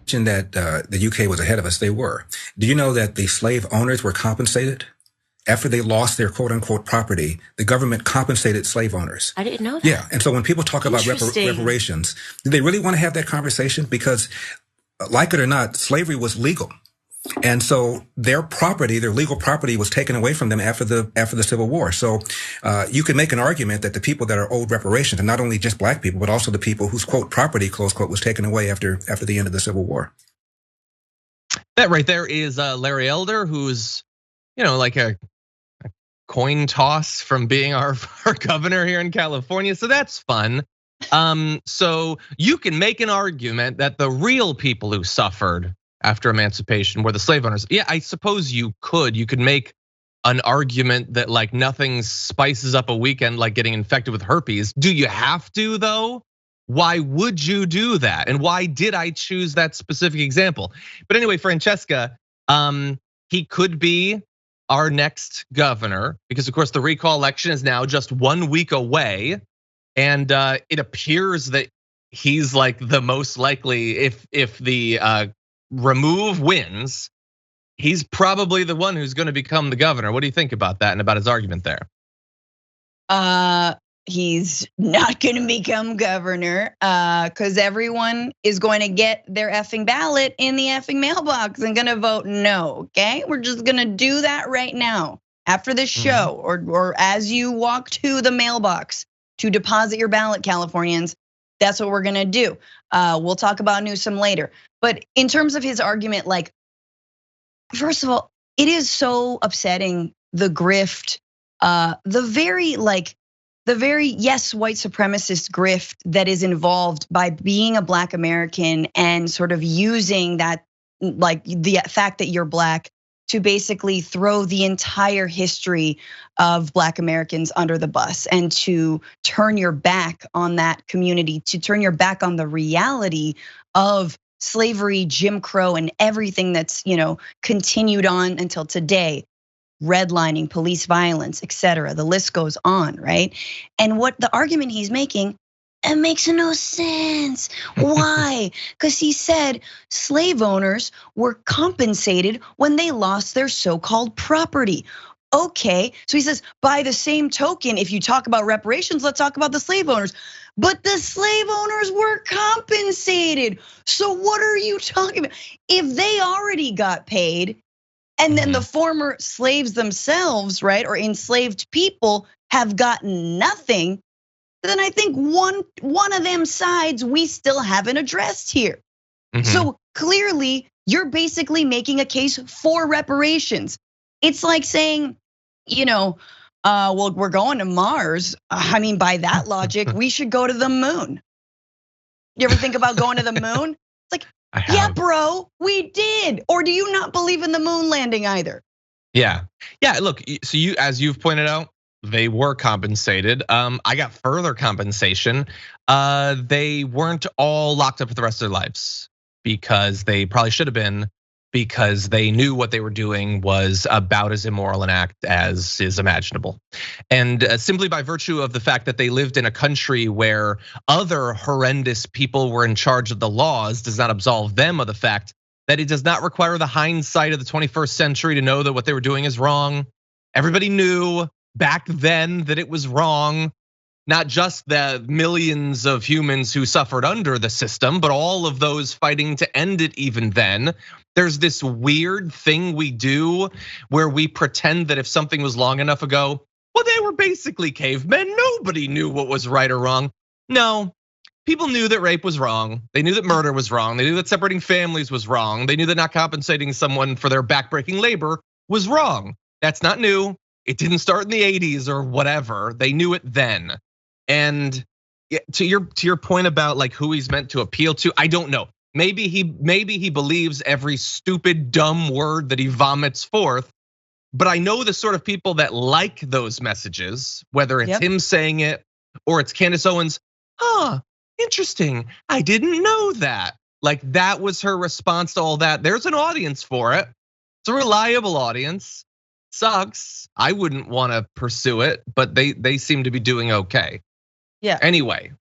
That the UK was ahead of us. They were. Do you know that the slave owners were compensated? After they lost their quote-unquote property, the government compensated slave owners. I didn't know that. Yeah, and so when people talk about reparations, do they really want to have that conversation? Because, like it or not, slavery was legal. And so their property, their legal property, was taken away from them after the Civil War. So you can make an argument that the people that are owed reparations, and not only just black people, but also the people whose quote property, close quote, was taken away after the end of the Civil War. That right there is Larry Elder, who's, like a coin toss from being our governor here in California. So that's fun. So you can make an argument that the real people who suffered after emancipation were the slave owners. Yeah, I suppose you could. You could make an argument that like nothing spices up a weekend like getting infected with herpes. Do you have to though? Why would you do that? And why did I choose that specific example? But anyway, Francesca, he could be our next governor because of course the recall election is now just 1 week away. And it appears that he's like the most likely if the remove wins, he's probably the one who's going to become the governor. What do you think about that and about his argument there? He's not going to become governor because everyone is going to get their effing ballot in the effing mailbox and going to vote no. Okay, we're just going to do that right now after this show or as you walk to the mailbox to deposit your ballot, Californians. That's what we're going to do. We'll talk about Newsom later. But in terms of his argument, like, first of all, it is so upsetting, the grift, the very yes, white supremacist grift that is involved by being a black American and sort of using that, like the fact that you're black to basically throw the entire history of black Americans under the bus and to turn your back on that community, to turn your back on the reality of slavery, Jim Crow, and everything that's, continued on until today. Redlining, police violence, etc. The list goes on, right? And what the argument he's making, it makes no sense. Why? Because he said slave owners were compensated when they lost their so-called property. Okay, so he says, by the same token, if you talk about reparations, let's talk about the slave owners. But the slave owners were compensated. So what are you talking about? If they already got paid, and then the former slaves themselves, right, or enslaved people have gotten nothing, then I think one of them sides we still haven't addressed here. So clearly, you're basically making a case for reparations. It's like saying, well, we're going to Mars. I mean, by that logic, we should go to the moon. You ever think about going to the moon? It's like, yeah, bro, we did. Or do you not believe in the moon landing either? Yeah, look, so as you've pointed out, they were compensated. I got further compensation. They weren't all locked up for the rest of their lives because they probably should have been, because they knew what they were doing was about as immoral an act as is imaginable. And simply by virtue of the fact that they lived in a country where other horrendous people were in charge of the laws does not absolve them of the fact that it does not require the hindsight of the 21st century to know that what they were doing is wrong. Everybody knew back then that it was wrong. Not just the millions of humans who suffered under the system, but all of those fighting to end it even then. There's this weird thing we do where we pretend that if something was long enough ago, well, they were basically cavemen. Nobody knew what was right or wrong. No, people knew that rape was wrong. They knew that murder was wrong. They knew that separating families was wrong. They knew that not compensating someone for their backbreaking labor was wrong. That's not new. It didn't start in the 80s or whatever. They knew it then. And to your point about like who he's meant to appeal to, I don't know. Maybe he believes every stupid, dumb word that he vomits forth. But I know the sort of people that like those messages, whether it's him saying it or it's Candace Owens. Interesting. I didn't know that. Like that was her response to all that. There's an audience for it. It's a reliable audience. Sucks. I wouldn't want to pursue it, but they seem to be doing okay. Yeah. Anyway,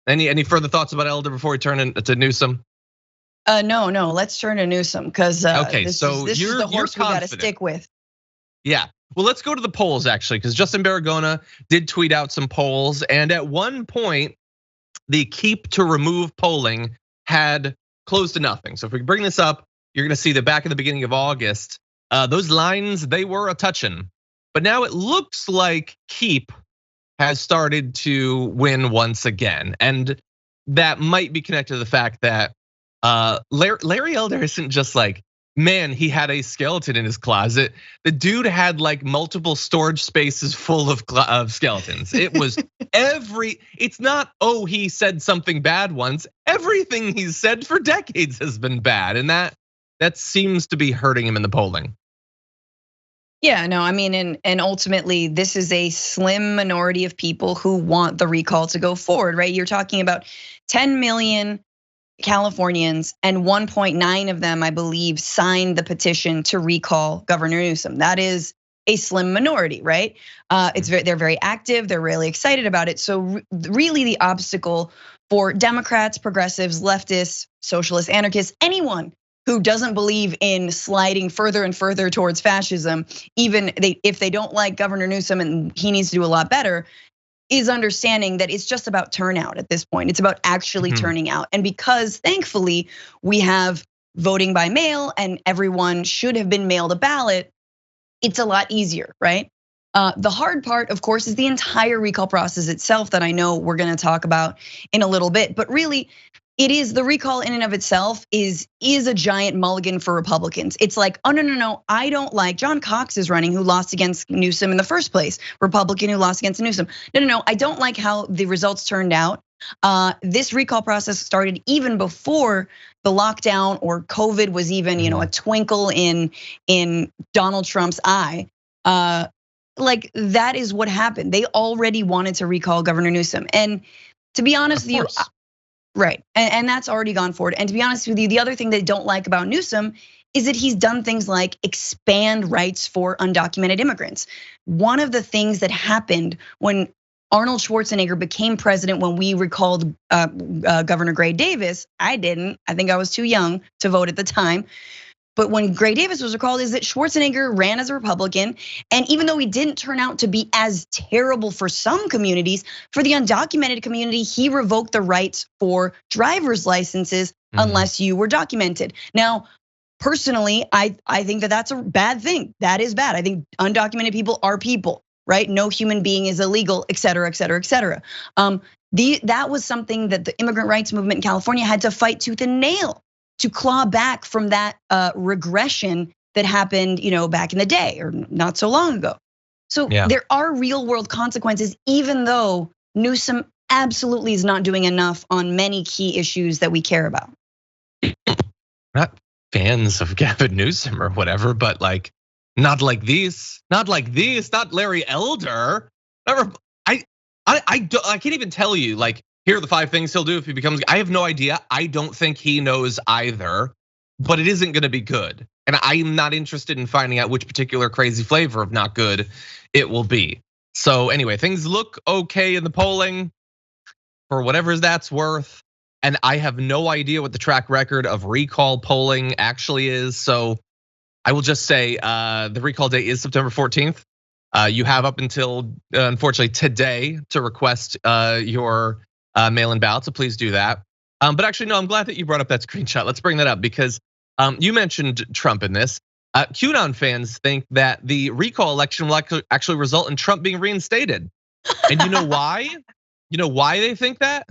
any further thoughts about Elder before we turn into Newsom? No. Let's turn to Newsom because okay, this so is the horse we got to stick with. Yeah. Well, let's go to the polls actually, because Justin Barragona did tweet out some polls, and at one point, the keep to remove polling had close to nothing. So if we bring this up, you're going to see that back in the beginning of August, those lines, they were a touchin'. But now it looks like keep has started to win once again, and that might be connected to the fact that Larry Elder isn't just like, man, he had a skeleton in his closet. The dude had like multiple storage spaces full of skeletons. It was it's not, oh, he said something bad once. Everything he's said for decades has been bad. And that seems to be hurting him in the polling. Yeah, no, I mean, and ultimately, this is a slim minority of people who want the recall to go forward, right? You're talking about 10 million Californians, and 1.9 of them, I believe, signed the petition to recall Governor Newsom. That is a slim minority, right? They're very active. They're really excited about it. So really, the obstacle for Democrats, progressives, leftists, socialists, anarchists, anyone who doesn't believe in sliding further and further towards fascism, even if they don't like Governor Newsom and he needs to do a lot better, is understanding that it's just about turnout at this point. It's about actually turning out. And because thankfully we have voting by mail and everyone should have been mailed a ballot, it's a lot easier, right? The hard part, of course, is the entire recall process itself that I know we're gonna talk about in a little bit, but really, it is the recall in and of itself is a giant mulligan for Republicans. It's like, oh no, I don't like John Cox is running, who lost against Newsom in the first place, Republican who lost against Newsom. No, I don't like how the results turned out. This recall process started even before the lockdown or COVID was even, a twinkle in Donald Trump's eye. Like that is what happened. They already wanted to recall Governor Newsom, and to be honest with you. Right, and that's already gone forward. And to be honest with you, the other thing they don't like about Newsom is that he's done things like expand rights for undocumented immigrants. One of the things that happened when Arnold Schwarzenegger became president, when we recalled Governor Gray Davis, I didn't, I think I was too young to vote at the time. But when Gray Davis was recalled, is that Schwarzenegger ran as a Republican, and even though he didn't turn out to be as terrible for some communities, for the undocumented community, he revoked the rights for driver's licenses unless you were documented. Now, personally, I think that that's a bad thing. That is bad. I think undocumented people are people, right? No human being is illegal, et cetera, et cetera, et cetera. That was something that the immigrant rights movement in California had to fight tooth and nail to claw back from that regression that happened, back in the day or not so long ago. So there are real world consequences, even though Newsom absolutely is not doing enough on many key issues that we care about. Not fans of Gavin Newsom or whatever, but like, not like these, not Larry Elder. I can't even tell you, like, here are the 5 things he'll do if he becomes, I have no idea. I don't think he knows either, but it isn't gonna be good. And I'm not interested in finding out which particular crazy flavor of not good it will be. So anyway, things look okay in the polling for whatever that's worth. And I have no idea what the track record of recall polling actually is. So I will just say the recall date is September 14th. You have up until, unfortunately, today to request your mail-in ballot, so please do that. But actually, no, I'm glad that you brought up that screenshot. Let's bring that up because you mentioned Trump in this. QAnon fans think that the recall election will actually result in Trump being reinstated. And you know why? You know why they think that?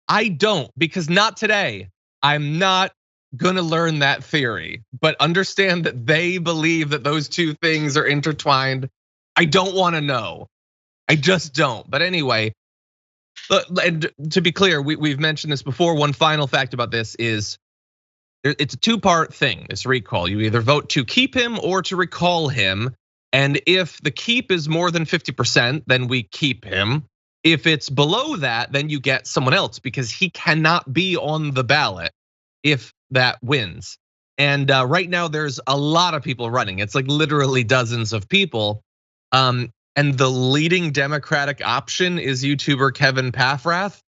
I don't, because not today. I'm not gonna learn that theory, but understand that they believe that those two things are intertwined. I don't wanna know. I just don't. But anyway, and to be clear, we've mentioned this before. One final fact about this is it's a 2-part thing, this recall. You either vote to keep him or to recall him. And if the keep is more than 50%, then we keep him. If it's below that, then you get someone else because he cannot be on the ballot if that wins. And right now there's a lot of people running. It's like literally dozens of people. And the leading Democratic option is YouTuber Kevin Paffrath.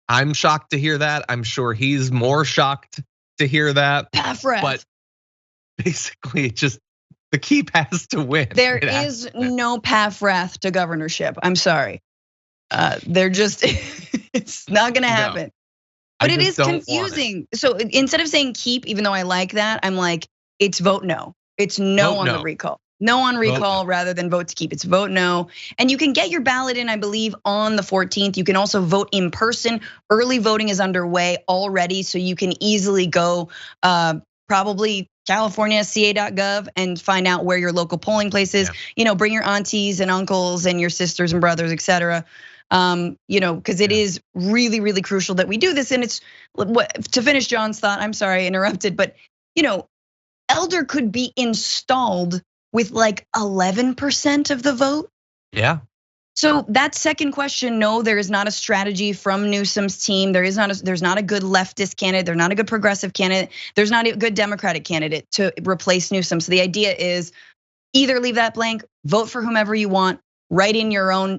I'm shocked to hear that. I'm sure he's more shocked to hear that. Paffrath. But basically, just the keep has to win. There is no Paffrath to governorship. I'm sorry. They're just, it's not gonna happen. But it is confusing. So instead of saying keep, even though I like that, I'm like, it's vote no. It's no on the recall. No on recall rather than vote to keep. It's vote no. And you can get your ballot in, I believe, on the 14th. You can also vote in person. Early voting is underway already, so you can easily go probably CaliforniaCA.gov and find out where your local polling place is. Bring your aunties and uncles and your sisters and brothers, etc. Because it is really, really crucial that we do this. And it's to finish John's thought. I'm sorry, I interrupted, but Elder could be installed with like 11% of the vote. Yeah. So that second question, no, there is not a strategy from Newsom's team. There's not a good leftist candidate. There's not a good progressive candidate. There's not a good Democratic candidate to replace Newsom. So the idea is either leave that blank, vote for whomever you want, write in your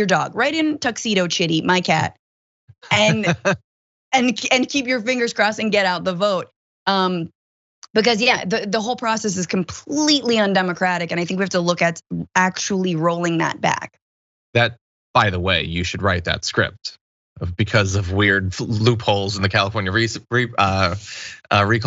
dog, write in Tuxedo Chitty, my cat, and keep your fingers crossed and get out the vote. Because the whole process is completely undemocratic, and I think we have to look at actually rolling that back. That, by the way, you should write that script because of weird loopholes in the California recall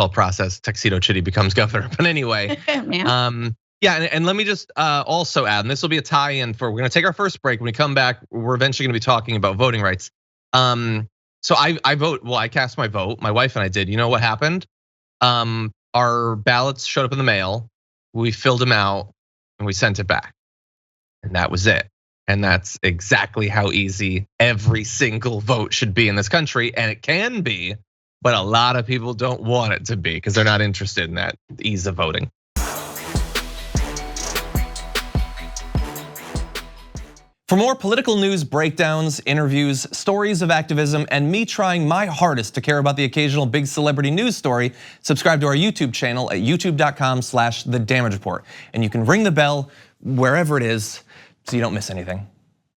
process. Tuxedo Chitty becomes governor. But anyway, and let me just also add, and this will be a tie-in we're gonna take our first break. When we come back, we're eventually gonna be talking about voting rights. So I vote. Well, I cast my vote. My wife and I did. You know what happened? Our ballots showed up in the mail. We filled them out and we sent it back, and that was it. And that's exactly how easy every single vote should be in this country, and it can be, but a lot of people don't want it to be because they're not interested in that ease of voting. For more political news breakdowns, interviews, stories of activism, and me trying my hardest to care about the occasional big celebrity news story, subscribe to our YouTube channel at youtube.com/thedamagereport. And you can ring the bell wherever it is so you don't miss anything.